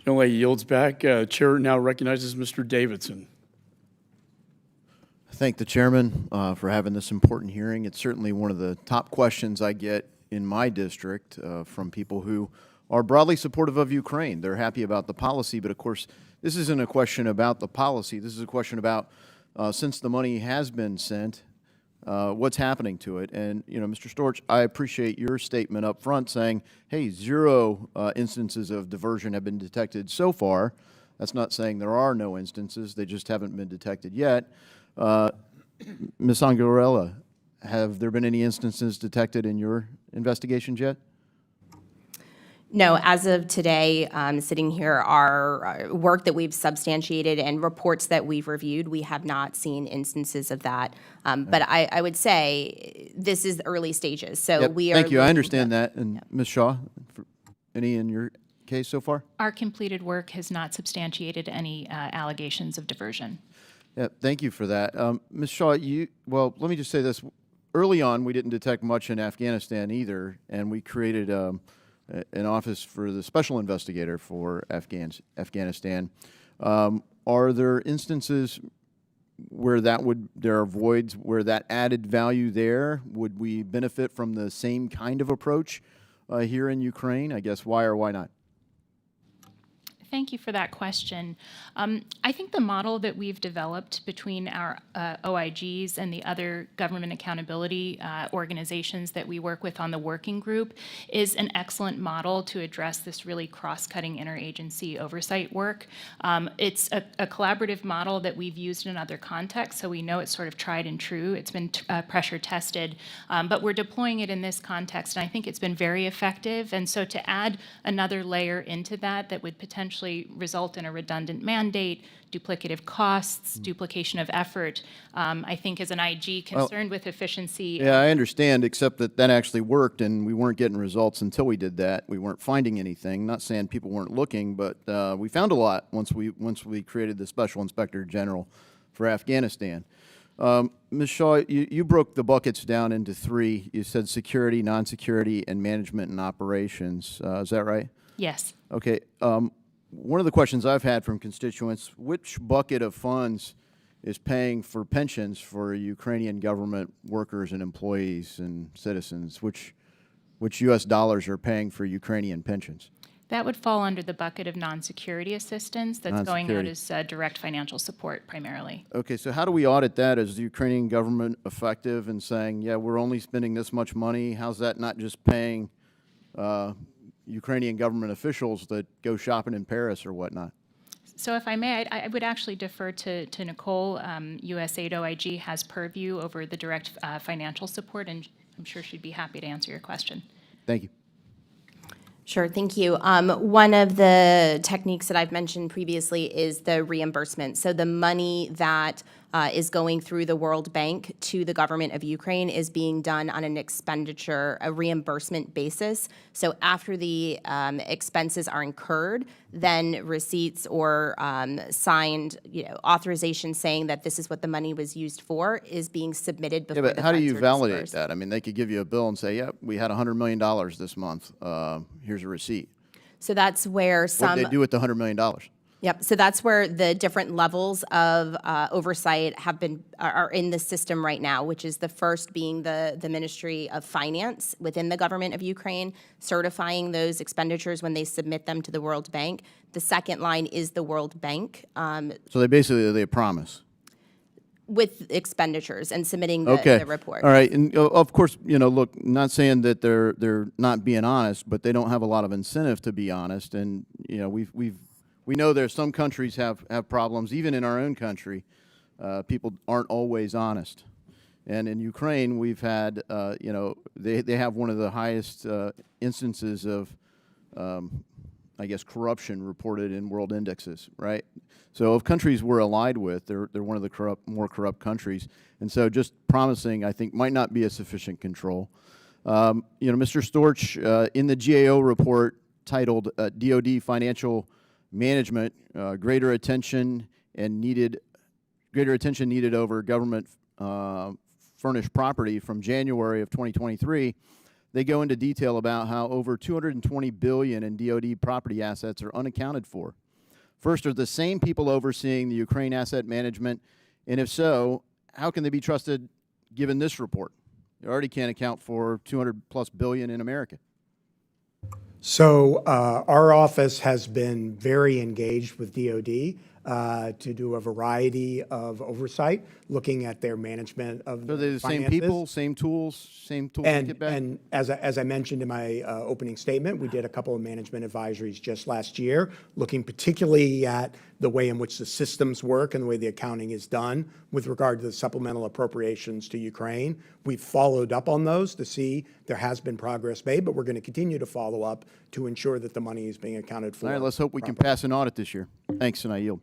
Gentlelady yields back. Chair now recognizes Mr. Davidson. Thank the chairman for having this important hearing. It's certainly one of the top questions I get in my district from people who are broadly supportive of Ukraine. They're happy about the policy, but of course, this isn't a question about the policy. This is a question about, since the money has been sent, what's happening to it. And, you know, Mr. Storch, I appreciate your statement up front saying, hey, 0 instances of diversion have been detected so far. That's not saying there are no instances. They just haven't been detected yet. Ms. Angarella, have there been any instances detected in your investigations yet? No, as of today, sitting here, our work that we've substantiated and reports that we've reviewed, we have not seen instances of that. But I would say this is the early stages. So Yep. we are. Thank you. I understand that. And Ms. Shaw, any in your case so far? Our completed work has not substantiated any allegations of diversion. Yeah, thank you for that. Ms. Shaw, well, let me just say this. Early on, we didn't detect much in Afghanistan either, and we created an office for the special investigator for Afghanistan. Are there instances where there are voids where that added value there? Would we benefit from the same kind of approach here in Ukraine? I guess why or why not? Thank you for that question. I think the model that we've developed between our OIGs and the other government accountability organizations that we work with on the working group is an excellent model to address this really cross-cutting interagency oversight work. It's a collaborative model that we've used in other contexts, so we know it's sort of tried and true. It's been pressure tested, but we're deploying it in this context, and I think it's been very effective. And so to add another layer into that would potentially result in a redundant mandate, duplicative costs, duplication of effort. I think as an IG concerned with efficiency. Yeah, I understand, except that actually worked, and we weren't getting results until we did that. We weren't finding anything. Not saying people weren't looking, but we found a lot once we created the Special Inspector General for Afghanistan. Ms. Shaw, you broke the buckets down into 3. You said security, non-security, and management and operations. Is that right? Yes. Okay. One of the questions I've had from constituents, which bucket of funds is paying for pensions for Ukrainian government workers and employees and citizens? Which U.S. dollars are paying for Ukrainian pensions? That would fall under the bucket of non-security assistance that's going out as direct financial support primarily. Okay, so how do we audit that? Is the Ukrainian government effective in saying, yeah, we're only spending this much money? How's that not just paying Ukrainian government officials that go shopping in Paris or whatnot? So if I may, I would actually defer to Nicole. USAID OIG has purview over the direct financial support, and I'm sure she'd be happy to answer your question. Thank you. Sure, thank you. One of the techniques that I've mentioned previously is the reimbursement. So the money that is going through the World Bank to the government of Ukraine is being done on a reimbursement basis. So after the expenses are incurred, then receipts or signed, authorization saying that this is what the money was used for is being submitted before the funds are how do you validate dispersed. that? I mean, they could give you a bill and say, "Yep, we had $100 million this month. Here's a receipt." So that's where What do they do with the $100 million? Yep. So that's where the different levels of oversight are in the system right now, which is the first being the Ministry of Finance within the government of Ukraine, certifying those expenditures when they submit them to the World Bank. The second line is the World Bank. So they promise. With expenditures and submitting the report. All right. And of course, look, not saying that they're not being honest, but they don't have a lot of incentive to be honest. And we know there's some countries have problems, even in our own country. People aren't always honest. And in Ukraine, we've had, they have one of the highest instances of, I guess, corruption reported in world indexes, right? So of countries we're allied with, they're one of the more corrupt countries. And so just promising, I think, might not be a sufficient control. Mr. Storch, in the GAO report titled DOD Financial Management, greater attention needed over government furnished property from January of 2023, they go into detail about how over $220 billion in DoD property assets are unaccounted for. First, are the same people overseeing the Ukraine asset management? And if so, how can they be trusted given this report? You already can't account for $200+ billion in America. So our office has been very engaged with DoD to do a variety of oversight, looking at their management of So they're the same finances. people, same tools to get back? And as I mentioned in my opening statement, we did a couple of management advisories just last year, looking particularly at the way in which the systems work and the way the accounting is done with regard to the supplemental appropriations to Ukraine. We've followed up on those to see there has been progress made, but we're going to continue to follow up to ensure that the money is being accounted for. All right, let's hope we can pass an audit this year. Thanks, and I yield.